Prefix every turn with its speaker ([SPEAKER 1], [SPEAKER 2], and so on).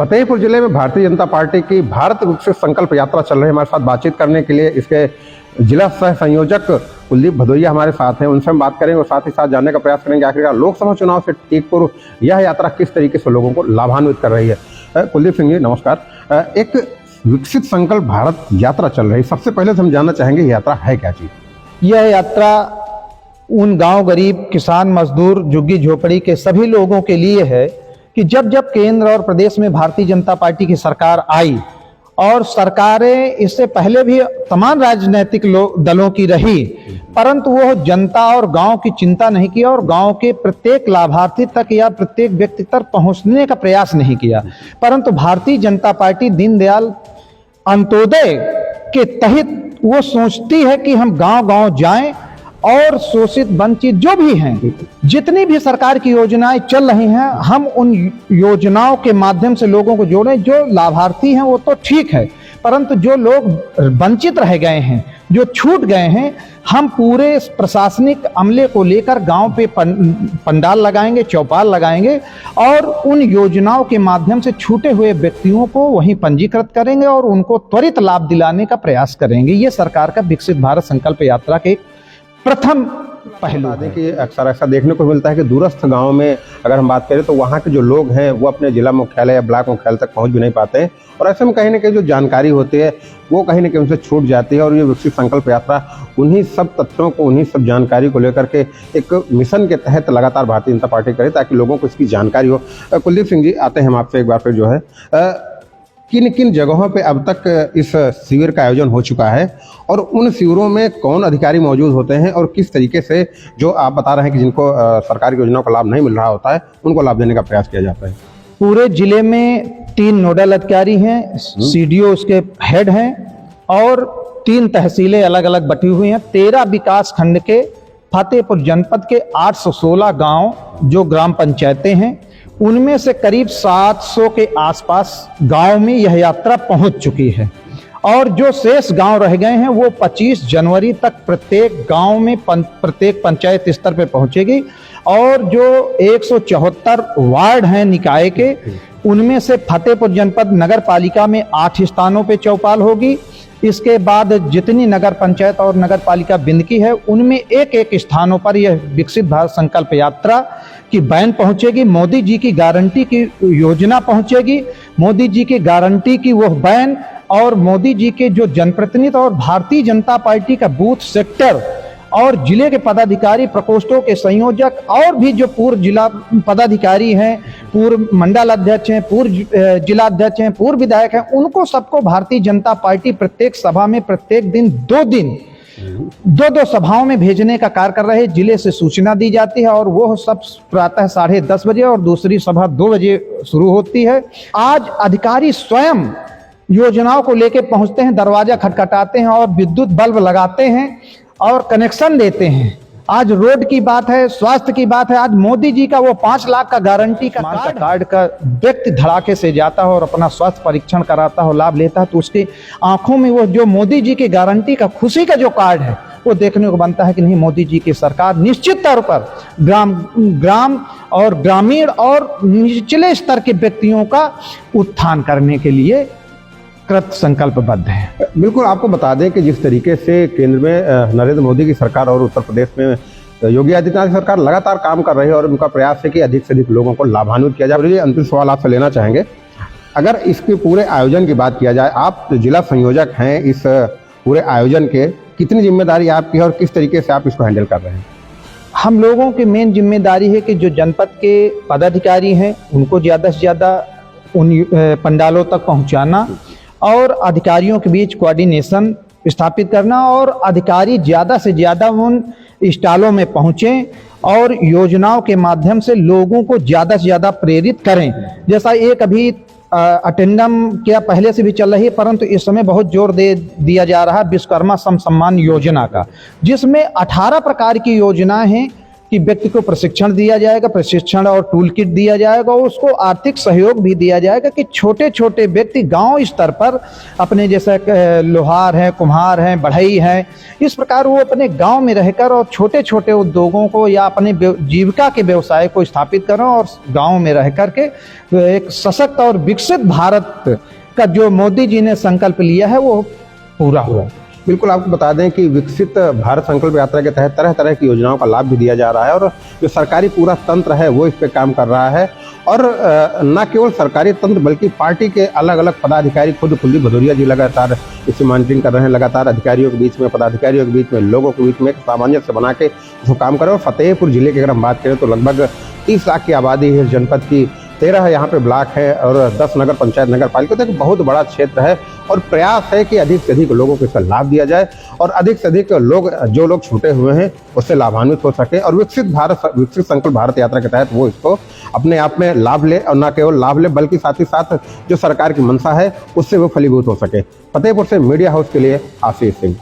[SPEAKER 1] फतेहपुर जिले में भारतीय जनता पार्टी की भारत विकसित संकल्प यात्रा चल रही है। हमारे साथ बातचीत करने के लिए इसके जिला सह संयोजक कुलदीप भदौरिया हमारे साथ हैं। उनसे हम बात करेंगे और साथ ही साथ जानने का प्रयास करेंगे आखिरकार लोकसभा चुनाव से ठीक पूर्व यह यात्रा किस तरीके से लोगों को लाभान्वित कर रही है। कुलदीप सिंह जी नमस्कार। एक विकसित संकल्प भारत यात्रा चल रही है, सबसे पहले तो हम जानना चाहेंगे यात्रा है क्या चीज?
[SPEAKER 2] यह यात्रा उन गांव गरीब किसान मजदूर झुग्गी झोपड़ी के सभी लोगों के लिए है कि जब जब केंद्र और प्रदेश में भारतीय जनता पार्टी की सरकार आई और सरकारें इससे पहले भी तमाम राजनीतिक दलों की रही, परंतु वो जनता और गांव की चिंता नहीं किया और गांव के प्रत्येक लाभार्थी तक या प्रत्येक व्यक्ति तक पहुंचने का प्रयास नहीं किया। परंतु भारतीय जनता पार्टी दीनदयाल अंत्योदय के तहत वो सोचती है कि हम गांव गांव जाएं और शोषित वंचित जो भी हैं, जितनी भी सरकार की योजनाएं चल रही हैं, हम उन योजनाओं के माध्यम से लोगों को जोड़ें। जो लाभार्थी हैं वो तो ठीक है, परंतु जो लोग वंचित रह गए हैं, जो छूट गए हैं, हम पूरे प्रशासनिक अमले को लेकर गांव पे पंडाल लगाएंगे, चौपाल लगाएंगे और उन योजनाओं के माध्यम से छूटे हुए व्यक्तियों को वहीं पंजीकृत करेंगे और उनको त्वरित लाभ दिलाने का प्रयास करेंगे। ये सरकार का विकसित भारत संकल्प यात्रा के प्रथम पहलू है।
[SPEAKER 1] कि अक्सर ऐसा देखने को मिलता है कि दूरस्थ गांव में अगर हम बात करें तो वहाँ के जो लोग हैं वो अपने जिला मुख्यालय या ब्लॉक मुख्यालय तक पहुँच भी नहीं पाते हैं और ऐसे में कहीं ना कहीं जो जानकारी होती है वो कहीं ना कहीं उनसे छूट जाती है। और ये विकसित संकल्प यात्रा उन्हीं सब तथ्यों को, उन्हीं सब जानकारी को लेकर के एक मिशन के तहत लगातार भारतीय जनता पार्टी करे ताकि लोगों को इसकी जानकारी हो। कुलदीप सिंह जी आते हैं हम आपसे एक बार फिर जो है, किन किन जगहों पे अब तक इस शिविर का आयोजन हो चुका है और उन शिविरों में कौन अधिकारी मौजूद होते हैं और किस तरीके से जो आप बता रहे हैं कि जिनको सरकारी योजनाओं का लाभ नहीं मिल रहा होता है उनको लाभ देने का प्रयास किया जाता है?
[SPEAKER 2] पूरे जिले में 3 नोडल अधिकारी हैं, सीडीओ उसके हेड हैं और 3 तहसीलें अलग अलग बटी हुई हैं। 13 विकास खंड के फतेहपुर जनपद के 816 गांव जो ग्राम पंचायतें हैं, उनमें से करीब 700 के आसपास गांव में यह यात्रा पहुंच चुकी है और जो शेष गांव रह गए हैं वो 25 जनवरी तक प्रत्येक गांव में प्रत्येक पंचायत स्तर पे पहुंचेगी। और जो 174 वार्ड हैं निकाय के, उनमें से फतेहपुर जनपद नगर पालिका में 8 स्थानों पे चौपाल होगी। इसके बाद जितनी नगर पंचायत और नगर पालिका बिंदकी है उनमें एक एक स्थानों पर यह विकसित भारत संकल्प यात्रा की वैन पहुंचेगी। मोदी जी की गारंटी की योजना पहुंचेगी, मोदी जी की गारंटी की वो वैन और मोदी जी के जो जनप्रतिनिधि और भारतीय जनता पार्टी का बूथ सेक्टर और जिले के पदाधिकारी, प्रकोष्ठों के संयोजक और भी जो पूर्व जिला पदाधिकारी हैं, पूर्व मंडल अध्यक्ष हैं, पूर्व जिला अध्यक्ष हैं, पूर्व विधायक हैं, उनको सबको भारतीय जनता पार्टी प्रत्येक सभा में प्रत्येक दिन 2 सभाओं में भेजने का कार्य कर रहे हैं। जिले से सूचना दी जाती है और वो सब प्रातः 10:30 बजे और दूसरी सभा 2 बजे शुरू होती है। आज अधिकारी स्वयं योजनाओं को लेकर पहुंचते हैं, दरवाजा खटखटाते हैं और विद्युत बल्ब लगाते हैं और कनेक्शन देते हैं। आज रोड की बात है, स्वास्थ्य की बात है, आज मोदी जी का वो 5 लाख का गारंटी का कार्ड का व्यक्ति धड़ाके से जाता है और अपना स्वास्थ्य परीक्षण कराता है, लाभ लेता है, तो उसकी आंखों में वो जो मोदी जी की गारंटी का खुशी का जो कार्ड है वो देखने को बनता है कि नहीं, मोदी जी की सरकार निश्चित तौर पर ग्राम और ग्रामीण और निचले स्तर के व्यक्तियों का उत्थान करने के लिए कृत संकल्पबद्ध है।
[SPEAKER 1] बिल्कुल, आपको बता दें कि जिस तरीके से केंद्र में नरेंद्र मोदी की सरकार और उत्तर प्रदेश में योगी आदित्यनाथ की सरकार लगातार काम कर रही है और उनका प्रयास है कि अधिक से अधिक लोगों को लाभान्वित किया जाए। अंतिम सवाल आपसे लेना चाहेंगे, अगर इसके पूरे आयोजन की बात किया जाए, आप जिला संयोजक हैं इस पूरे आयोजन के, कितनी जिम्मेदारी आपकी है और किस तरीके से आप इसको हैंडल कर रहे हैं?
[SPEAKER 2] हम लोगों की मेन जिम्मेदारी है कि जो जनपद के पदाधिकारी हैं उनको ज़्यादा से ज़्यादा उन पंडालों तक पहुँचाना और अधिकारियों के बीच कोऑर्डिनेशन स्थापित करना और अधिकारी ज़्यादा से ज़्यादा उन स्टॉलों में पहुँचें और योजनाओं के माध्यम से लोगों को ज़्यादा से ज़्यादा प्रेरित करें। जैसा एक अभी अटेंडम क्या पहले से भी चल रही है, परंतु इस समय बहुत जोर दे दिया जा रहा है विश्वकर्मा सम्मान योजना का, जिसमें 18 प्रकार की योजनाएं हैं कि व्यक्ति को प्रशिक्षण दिया जाएगा, प्रशिक्षण और टूल किट दिया जाएगा, और उसको आर्थिक सहयोग भी दिया जाएगा कि छोटे छोटे व्यक्ति गांव स्तर पर अपने जैसे लोहार हैं, कुम्हार हैं, बढ़ई हैं, इस प्रकार वो अपने गांव में रहकर और छोटे छोटे उद्योगों को या अपने जीविका के व्यवसाय को स्थापित करें और गांव में रह करके एक सशक्त और विकसित भारत का जो मोदी जी ने संकल्प लिया है वो पूरा हुआ।
[SPEAKER 1] बिल्कुल, आपको बता दें कि विकसित भारत संकल्प यात्रा के तहत तरह तरह की योजनाओं का लाभ भी दिया जा रहा है और जो सरकारी पूरा तंत्र है वो इस पे काम कर रहा है। और न केवल सरकारी तंत्र बल्कि पार्टी के अलग अलग पदाधिकारी, खुद कुलदीप भदौरिया जी लगातार इसकी मॉनिटरिंग कर रहे हैं, लगातार अधिकारियों के बीच में, पदाधिकारियों के बीच में, लोगों के बीच में एक सामंजस्य बना के उसको काम कर रहे हैं। और फतेहपुर जिले की अगर हम बात करें तो लगभग 30 लाख की आबादी है इस जनपद की, 13 यहाँ पे ब्लॉक है और 10 नगर पंचायत नगर पालिका, तो एक बहुत बड़ा क्षेत्र है और प्रयास है कि अधिक से अधिक लोगों को इसका लाभ दिया जाए और अधिक से अधिक लोग, जो लोग छूटे हुए हैं, उससे लाभान्वित हो सके और विकसित संकल्प भारत यात्रा के तहत वो इसको अपने आप में लाभ ले और न केवल लाभ ले बल्कि साथ ही साथ जो सरकार की मंशा है उससे वो फलीभूत हो सके। फतेहपुर से मीडिया हाउस के लिए आशीष सिंह।